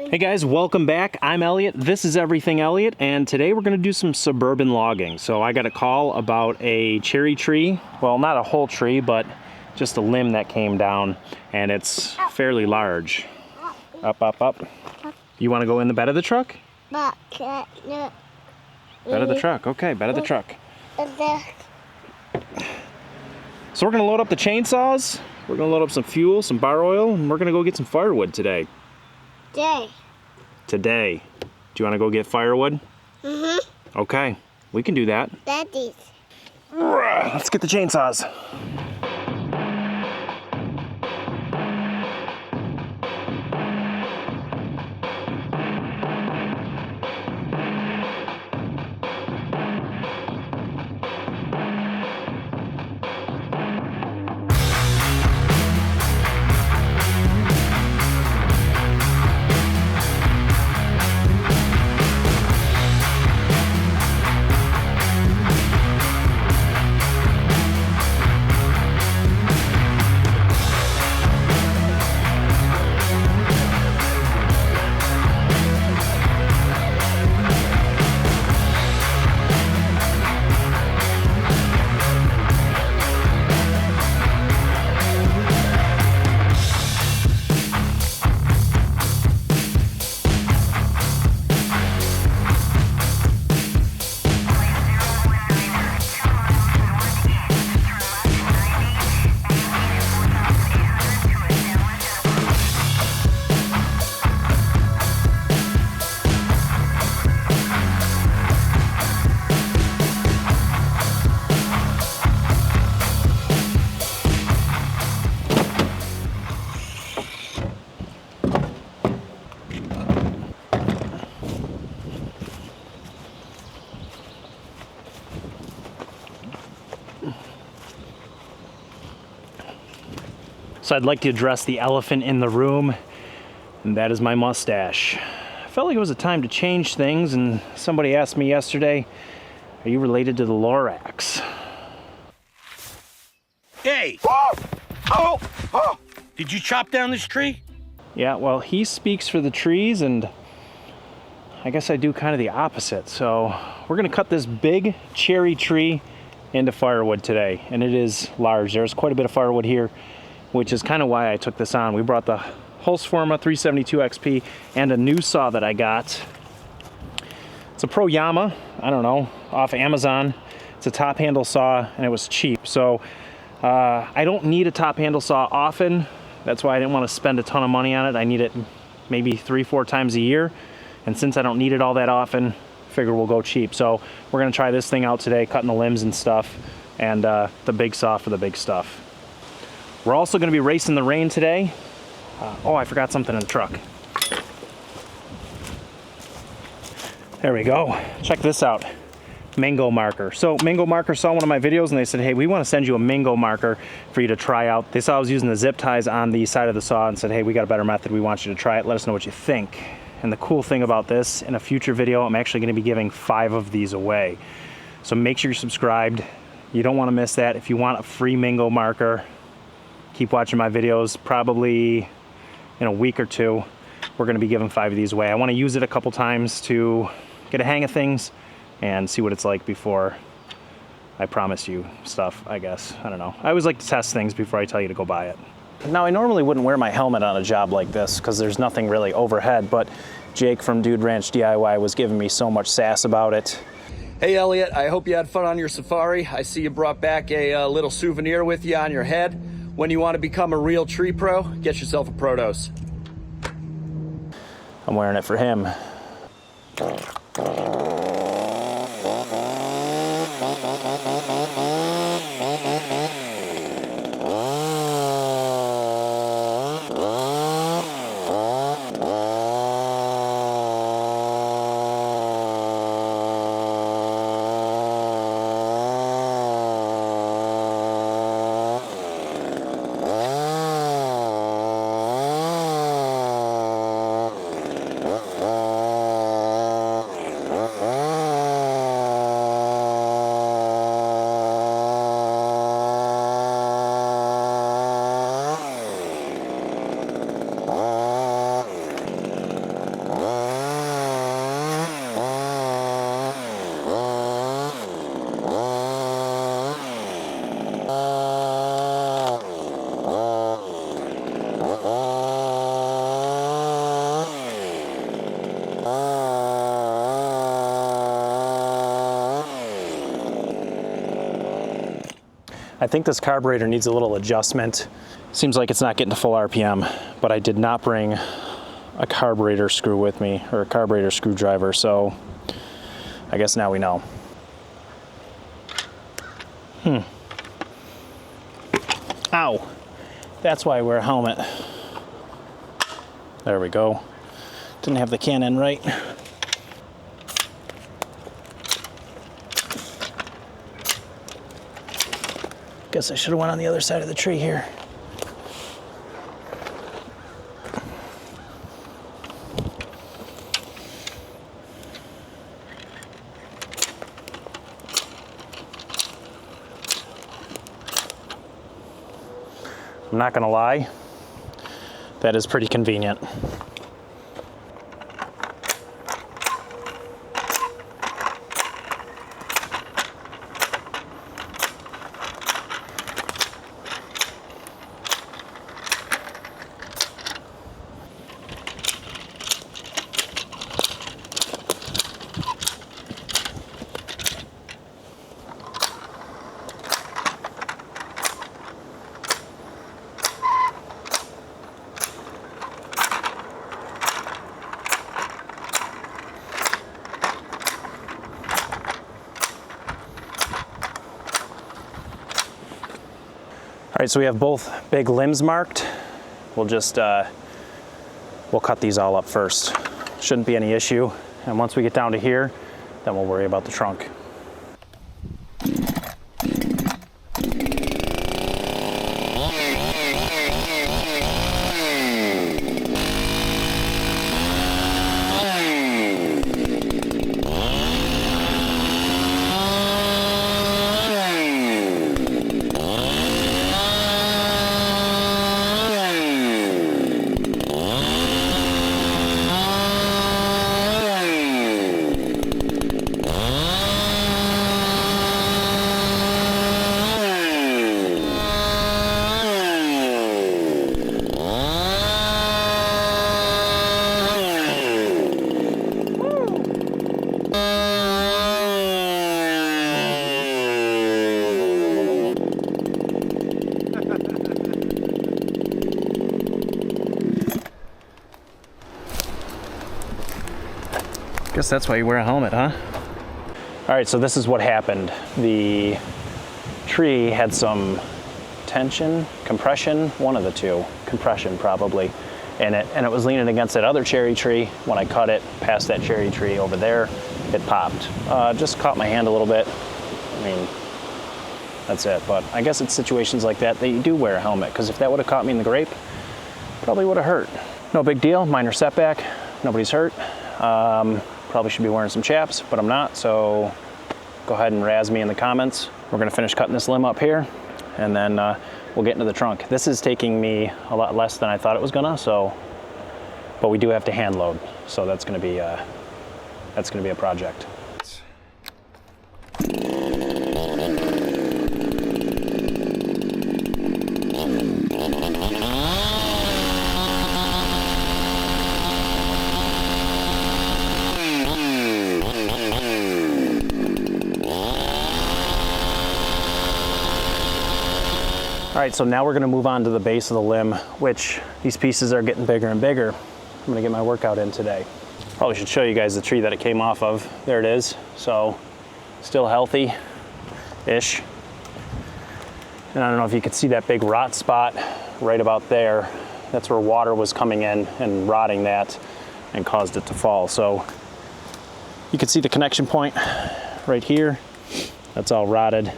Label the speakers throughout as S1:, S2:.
S1: Hey guys, welcome back. I'm Elliott. This is Everything Elliott, and today we're going to do some suburban logging. So I got a call about a cherry tree. Well, not a whole tree, but just a limb that came down, and it's fairly large. Up, up, up. You want to go in the bed of the truck? Bed of the truck. Okay, bed of the truck. So we're going to load up the chainsaws. We're going to load up some fuel, some bar oil, and we're going to go get some firewood today. Today. Do you want to go get firewood? Mm-hmm. Okay, we can do that.
S2: Daddy's.
S1: Let's get the chainsaws. So I'd like to address the elephant in the room, and that is my mustache. I felt like it was a time to change things, and somebody asked me yesterday, are you related to the Lorax?
S3: Hey! Oh! Did you chop down this tree?
S1: Yeah, well, he speaks for the trees, and I guess I do kind of the opposite. So we're gonna cut this big cherry tree into firewood today, and it is large. There's quite a bit of firewood here, which is kind of why I took this on. We brought the Husqvarna 372 XP and a new saw that I got. It's a Pro Yama, I don't know, off Amazon. It's a top handle saw, and it was cheap. So I don't need a top handle saw often. That's why I didn't want to spend a ton of money on it. I need it maybe 3-4 times a year. And since I don't need it all that often, I figure we'll go cheap. So we're gonna try this thing out today, cutting the limbs and stuff, and the big saw for the big stuff. We're also going to be racing the rain today. Oh, I forgot something in the truck. There we go. Check this out. Mango marker. So Mango marker saw one of my videos and they said, hey, we want to send you a mango marker for you to try out. They saw I was using the zip ties on the side of the saw and said, hey, we got a better method. We want you to try it. Let us know what you think. And the cool thing about this, in a future video, I'm actually going to be giving 5 of these away. So make sure you're subscribed. You don't want to miss that. If you want a free mango marker, keep watching my videos. Probably in a week or two, we're going to be giving 5 of these away. I want to use it a couple times to get a hang of things and see what it's like before I promise you stuff, I guess. I don't know. I always like to test things before I tell you to go buy it. Now, I normally wouldn't wear my helmet on a job like this because there's nothing really overhead, but Jake from Dude Ranch DIY was giving me so much sass about it.
S4: Hey Elliott, I hope you had fun on your safari. I see you brought back a little souvenir with you on your head. When you want to become a real tree pro, get yourself a Protos.
S1: I'm wearing it for him. I think this carburetor needs a little adjustment. Seems like it's not getting to full RPM, but I did not bring a carburetor screw with me, or a carburetor screwdriver, so I guess now we know. Ow! That's why I wear a helmet. There we go. Didn't have the can in right. Guess I should have went on the other side of the tree here. I'm not gonna lie, that is pretty convenient. All right, so we have both big limbs marked. We'll just, we'll cut these all up first. Shouldn't be any issue. And once we get down to here, then we'll worry about the trunk. Guess that's why you wear a helmet, huh? All right, so this is what happened. The tree had some tension, compression, one of the two, compression probably, in it, and it was leaning against that other cherry tree. When I cut it past that cherry tree over there, it popped. Just caught my hand a little bit. I mean, that's it. But I guess it's situations like that that you do wear a helmet, because if that would have caught me in the grape, probably would have hurt. No big deal, minor setback, nobody's hurt. Probably should be wearing some chaps, but I'm not, so go ahead and razz me in the comments. We're gonna finish cutting this limb up here, and then we'll get into the trunk. This is taking me a lot less than I thought it was gonna, so, but we do have to hand load, so that's gonna be a project. All right, so now we're gonna move on to the base of the limb, which these pieces are getting bigger and bigger. I'm gonna get my workout in today. Probably should show you guys the tree that it came off of. There it is. So still healthy-ish. And I don't know if you could see that big rot spot right about there. That's where water was coming in and rotting that and caused it to fall. So you can see the connection point right here. That's all rotted.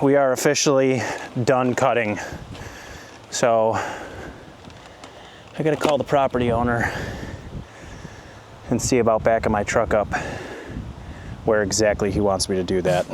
S1: we are officially done cutting. So I gotta call the property owner and see about backing my truck up where exactly he wants me to do that.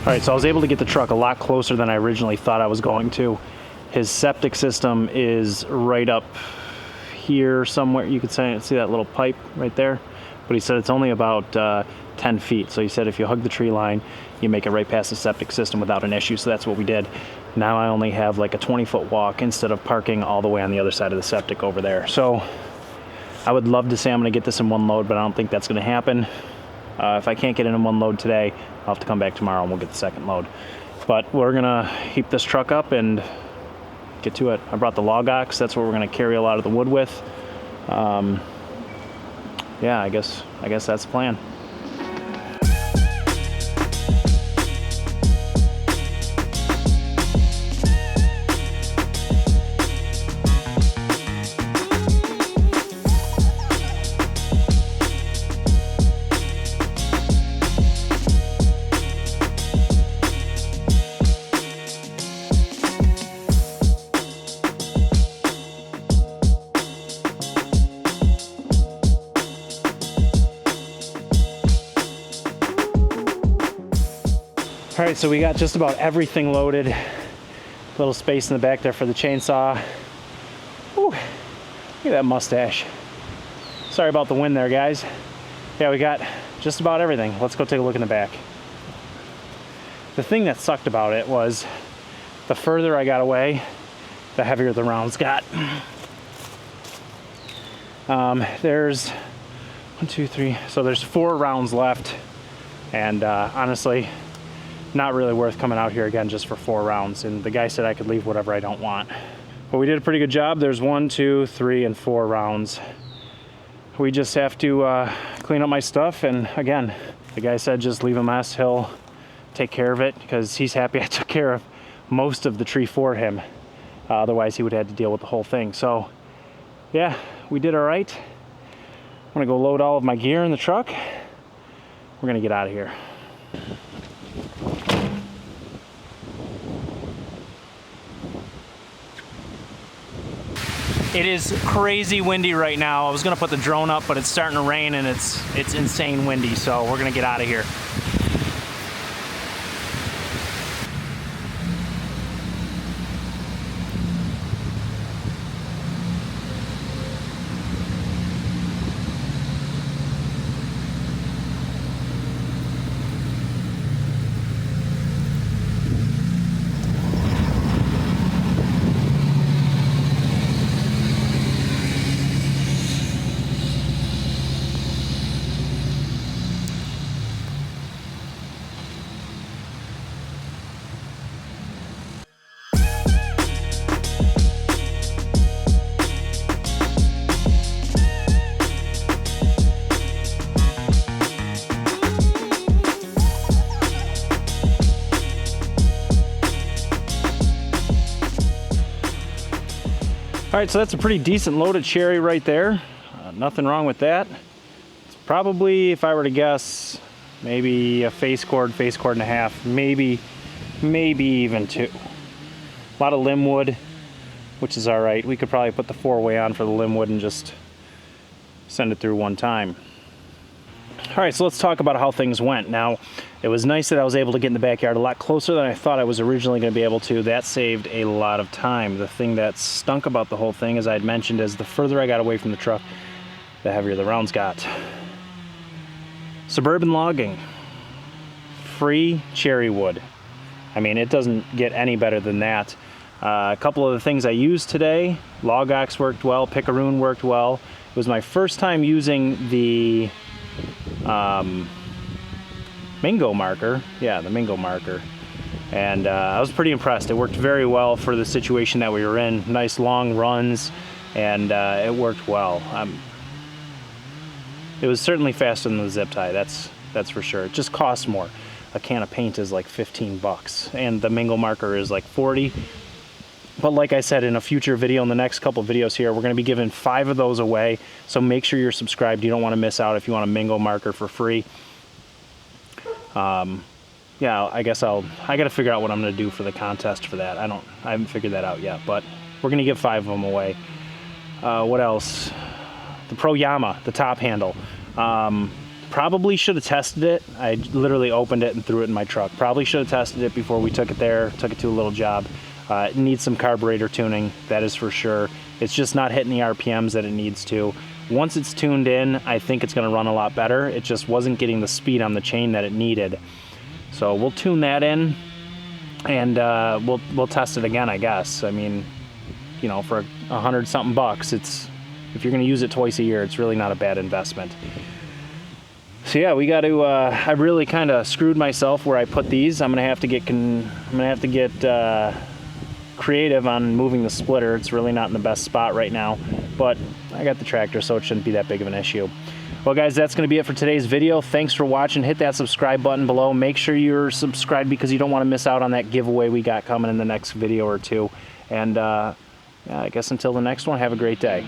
S1: All right, so I was able to get the truck a lot closer than I originally thought I was going to. His septic system is right up here somewhere. You could see that little pipe right there, but he said it's only about 10 feet. So he said if you hug the tree line, you make it right past the septic system without an issue. So that's what we did. Now I only have like a 20-foot walk instead of parking all the way on the other side of the septic over there. So I would love to say I'm gonna get this in one load, but I don't think that's gonna happen. If I can't get it in one load today, I'll have to come back tomorrow and we'll get the second load. But we're gonna heap this truck up and get to it. I brought the log ox. That's what we're gonna carry a lot of the wood with. Yeah, I guess that's the plan. All right, so we got just about everything loaded. A little space in the back there for the chainsaw. Whew, look at that mustache. Sorry about the wind there, guys. Yeah, we got just about everything. Let's go take a look in the back. The thing that sucked about it was the further I got away, the heavier the rounds got. There's 1, 2, 3, so there's 4 rounds left, and honestly, not really worth coming out here again just for 4 rounds. And the guy said I could leave whatever I don't want. But we did a pretty good job. There's 1, 2, 3, and 4 rounds. We just have to clean up my stuff. And again, the guy said just leave a mess. He'll take care of it because he's happy I took care of most of the tree for him. Otherwise, he would have had to deal with the whole thing. So yeah, we did all right. I'm gonna go load all of my gear in the truck. We're gonna get out of here. It is crazy windy right now. I was gonna put the drone up, but it's starting to rain and it's insane windy, so we're gonna get out of here. All right, so that's a pretty decent loaded cherry right there. Nothing wrong with that. It's probably, if I were to guess, maybe a face cord and a half, maybe even 2. A lot of limb wood, which is all right. We could probably put the 4-way on for the limb wood and just send it through one time. All right, so let's talk about how things went. Now, it was nice that I was able to get in the backyard a lot closer than I thought I was originally going to be able to. That saved a lot of time. The thing that stunk about the whole thing, as I had mentioned, is the further I got away from the truck, the heavier the rounds got. Suburban Logging, free cherry wood. I mean, it doesn't get any better than that. A couple of the things I used today, log ox worked well, picaroon worked well. It was my first time using the Mingo marker. Yeah, the Mingo marker. And I was pretty impressed. It worked very well for the situation that we were in. Nice long runs, and it worked well. It was certainly faster than the zip tie, that's for sure. It just costs more. A can of paint is like 15 bucks, and the Mingo marker is like 40. But like I said, in a future video, in the next couple videos here, we're gonna be giving 5 of those away. So make sure you're subscribed. You don't wanna miss out if you want a Mingo marker for free. Yeah, I guess I gotta figure out what I'm gonna do for the contest for that. I haven't figured that out yet, but we're gonna give 5 of them away. What else? The Pro Yama, the top handle. Probably should have tested it. I literally opened it and threw it in my truck. Probably should have tested it before we took it there, took it to a little job. It needs some carburetor tuning, that is for sure. It's just not hitting the RPMs that it needs to. Once it's tuned in, I think it's gonna run a lot better. It just wasn't getting the speed on the chain that it needed. So we'll tune that in, and we'll test it again, I guess. I mean, you know, for 100-something bucks, if you're gonna use it twice a year, it's really not a bad investment. So yeah, we got to. I really kind of screwed myself where I put these. I'm gonna have to get creative on moving the splitter. It's really not in the best spot right now, but I got the tractor, so it shouldn't be that big of an issue. Well guys, that's going to be it for today's video. Thanks for watching. Hit that subscribe button below. Make sure you're subscribed because you don't want to miss out on that giveaway we got coming in the next video or two. And yeah, I guess until the next one, have a great day.